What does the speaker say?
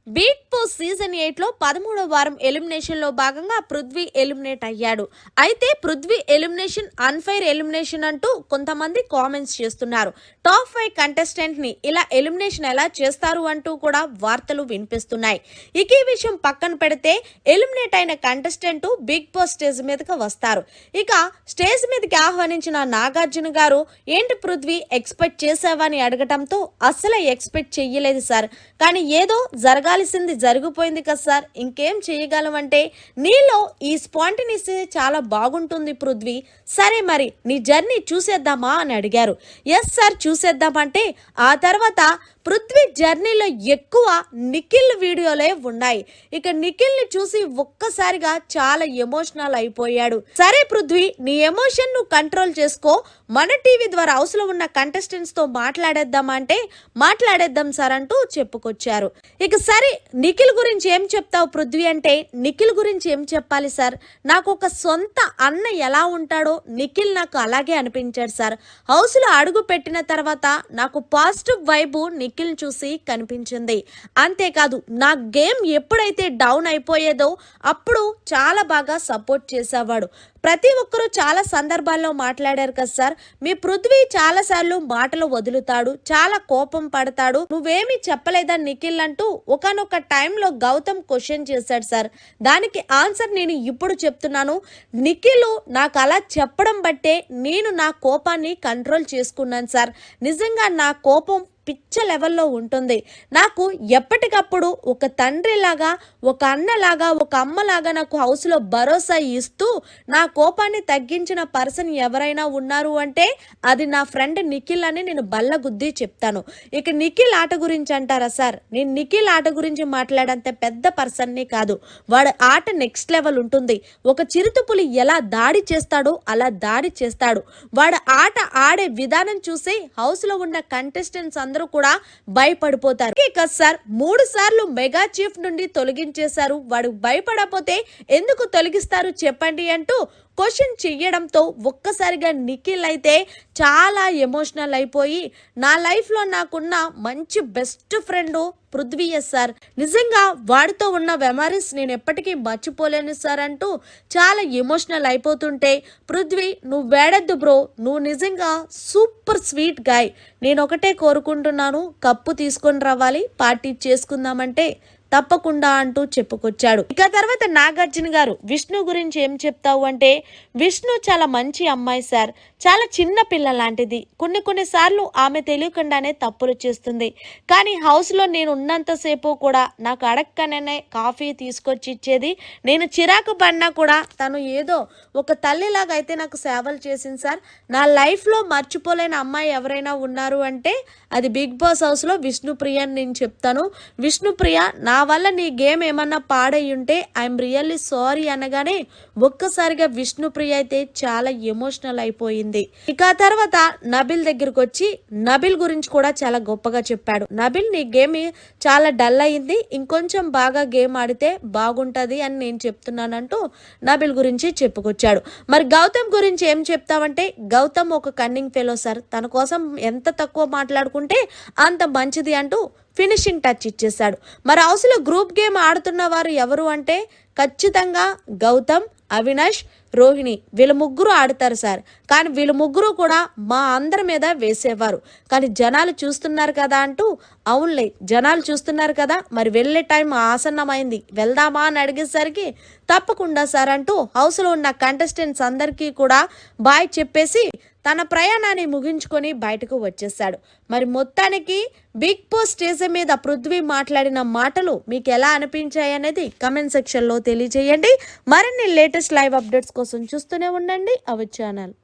Big boss season 8లో 13వ వారం elimination లో భాగంగా పృథ్వీ ఎలిమినేట్ అయ్యాడు. అయితే పృథ్వీ ఎలిమినేషన్ అన్ఫైర్ ఎలిమినేషన్ అంటూ కొంతమంది కామెంట్స్ చేస్తున్నారు. టాప్ 5 కంటెస్టెంట్ ని ఇలా ఎలిమినేషన్ ఎలా చేస్తారు అంటూ కూడా వార్తలు వినిపిస్తున్నాయి. ఇక ఈ విషయం పక్కన పెడితే ఎలిమినేట్ అయిన కంటెస్టెంట్ బిగ్ బాస్ స్టేజ్ మీదకి వస్తారు. ఇక స్టేజ్ మీదకి ఆహ్వానించిన నాగార్జున గారు ఏంటి పృథ్వీ ఎక్స్పెక్ట్ చేసావని అడగటంతో అస్సలే ఎక్స్పెక్ట్ చెయ్యలేదు సార్, కానీ ఏదో జరగాల్సింది జరిగిపోయింది కదా సార్, ఇంకేం చేయగలం అంటే నీలో ఈ స్పాంటినిటీ చాలా బాగుంటుంది పృథ్వీ, సరే మరి నీ జర్నీ చూసేద్దామా అని అడిగారు. ఎస్ సార్ చూసేద్దామంటే ఆ తర్వాత పృథ్వీ జర్నీలో ఎక్కువ నిఖిల్ వీడియోలే ఉన్నాయి. ఇక నిఖిల్ ని చూసి ఒక్కసారిగా చాలా ఎమోషనల్ అయిపోయాడు. సరే పృథ్వీ నీ ఎమోషన్ నువ్వు కంట్రోల్ చేసుకో, మన టీవీ ద్వారా హౌస్ లో ఉన్న కంటెస్టెంట్స్ తో మాట్లాడేద్దామంటే మాట్లాడేద్దాం సార్ అంటూ చెప్పుకొచ్చారు. ఇక సరే నిఖిల్ గురించి ఏం చెప్తావు పృథ్వీ అంటే నిఖిల్ గురించి ఏం చెప్పాలి సార్, నాకు ఒక సొంత అన్న ఎలా ఉంటాడో నిఖిల్ నాకు అలాగే అనిపించాడు సార్. హౌస్ లో అడుగు పెట్టిన తర్వాత నాకు పాజిటివ్ వైబు నిఖిల్ చూసి కనిపించింది. అంతేకాదు నా గేమ్ ఎప్పుడైతే డౌన్ అయిపోయేదో అప్పుడు చాలా బాగా సపోర్ట్ చేసేవాడు. ప్రతి ఒక్కరూ చాలా సందర్భాల్లో మాట్లాడారు కదా సార్, మీ పృథ్వీ చాలా సార్లు మాటలు వదులుతాడు, చాలా కోపం పడతాడు, నువ్వేమీ చెప్పలేదా నిఖిల్ అంటూ ఒకనొక టైంలో గౌతమ్ క్వశ్చన్ చేశాడు సార్. దానికి ఆన్సర్ నేను ఇప్పుడు చెప్తున్నాను. నిఖిల్ నాకు అలా చెప్పడం బట్టే నేను నా కోపాన్ని కంట్రోల్ చేసుకున్నాను సార్. నిజంగా నా కోపం పిచ్చ లెవెల్లో ఉంటుంది. నాకు ఎప్పటికప్పుడు ఒక తండ్రిలాగా, ఒక అన్నలాగా, ఒక అమ్మలాగా నాకు హౌస్లో భరోసా ఇస్తూ నా కోపాన్ని తగ్గించిన పర్సన్ ఎవరైనా ఉన్నారు అంటే అది నా ఫ్రెండ్ నిఖిల్ అని నేను బల్లగుద్ది చెప్తాను. ఇక నిఖిల్ ఆట గురించి అంటారా సార్, నేను నిఖిల్ ఆట గురించి మాట్లాడంత పెద్ద పర్సన్ని కాదు. వాడు ఆట నెక్స్ట్ లెవెల్ ఉంటుంది. ఒక చిరుతపులి ఎలా దాడి చేస్తాడో అలా దాడి చేస్తాడు. వాడు ఆట ఆడే విధానం చూసి హౌస్లో ఉన్న కంటెస్టెంట్స్ అందరూ కూడా భయపడిపోతారు. ఇక సార్ 3 సార్లు మెగా చీఫ్ నుండి తొలగించేశారు, వాడు భయపడకపోతే ఎందుకు తొలగిస్తారు చెప్పండి అంటూ క్వశ్చన్ చెయ్యడంతో ఒక్కసారిగా నిఖిల్ అయితే చాలా ఎమోషనల్ అయిపోయి నా లైఫ్లో నాకున్న మంచి బెస్ట్ ఫ్రెండ్ పృథ్వీ సార్, నిజంగా వాడితో ఉన్న మెమరీస్ నేను ఎప్పటికీ మర్చిపోలేను సార్ అంటూ చాలా ఎమోషనల్ అయిపోతుంటే పృథ్వీ నువ్వు వేడద్దు బ్రో, నువ్వు నిజంగా సూపర్ స్వీట్ గాయ్, నేను ఒకటే కోరుకుంటున్నాను కప్పు తీసుకొని రావాలి పార్టీ చేసుకుందామంటే తప్పకుండా అంటూ చెప్పుకొచ్చాడు. ఇక తర్వాత నాగార్జున గారు విష్ణు గురించి ఏం చెప్తావు అంటే విష్ణు చాలా మంచి అమ్మాయి సార్, చాలా చిన్న పిల్ల లాంటిది, కొన్ని సార్లు ఆమె తెలియకుండానే తప్పులు చేస్తుంది, కానీ హౌస్లో నేను ఉన్నంతసేపు కూడా నాకు అడక్కనే కాఫీ తీసుకొచ్చి ఇచ్చేది, నేను చిరాకు పడినా కూడా తను ఏదో ఒక తల్లిలాగా అయితే నాకు సేవలు చేసింది సార్. నా లైఫ్లో మర్చిపోలేని అమ్మాయి ఎవరైనా ఉన్నారు అంటే అది బిగ్ బాస్ హౌస్లో విష్ణుప్రియ అని నేను చెప్తాను. విష్ణుప్రియ నా వల్ల నీ గేమ్ ఏమన్నా పాడై ఉంటే ఐఎమ్ రియల్లీ సారీ అనగానే ఒక్కసారిగా విష్ణుప్రియ అయితే చాలా ఎమోషనల్ అయిపోయింది. ఇక తర్వాత నబిల్ దగ్గరకు వచ్చి నబిల్ గురించి కూడా చాలా గొప్పగా చెప్పాడు. నబిల్ నీ గేమ్ చాలా డల్ అయింది, ఇంకొంచెం బాగా గేమ్ ఆడితే బాగుంటది అని నేను చెప్తున్నానంటూ నబిల్ గురించి చెప్పుకొచ్చాడు. మరి గౌతమ్ గురించి ఏం చెప్తావంటే గౌతమ్ ఒక కన్నింగ్ ఫెలో సార్, తన కోసం ఎంత తక్కువ మాట్లాడుకుంటే అంత మంచిది అంటూ ఫినిషింగ్ టచ్ ఇచ్చేశాడు. మరి హౌస్లో గ్రూప్ గేమ్ ఆడుతున్న వారు ఎవరు అంటే ఖచ్చితంగా గౌతమ్, అవినాష్, రోహిణి వీళ్ళ ముగ్గురు ఆడతారు సార్. కానీ వీళ్ళ ముగ్గురు కూడా మా అందరి మీద వేసేవారు, కానీ జనాలు చూస్తున్నారు కదా అంటూ అవునులే జనాలు చూస్తున్నారు కదా మరి వెళ్ళే టైం ఆసన్నమైంది వెళ్దామా అని అడిగేసరికి తప్పకుండా సార్ అంటూ హౌస్లో ఉన్న కంటెస్టెంట్స్ అందరికీ కూడా బాయ్ చెప్పేసి తన ప్రయాణాన్ని ముగించుకొని బయటకు వచ్చేసాడు. మరి మొత్తానికి బిగ్ బాస్ స్టేజ్ మీద పృథ్వీ మాట్లాడిన మాటలు మీకు ఎలా అనిపించాయి అనేది కమెంట్ సెక్షన్లో తెలియజేయండి. మరిన్ని లేటెస్ట్ లైవ్ అప్డేట్స్ కోసం చూస్తూనే ఉండండి అవర్ ఛానల్.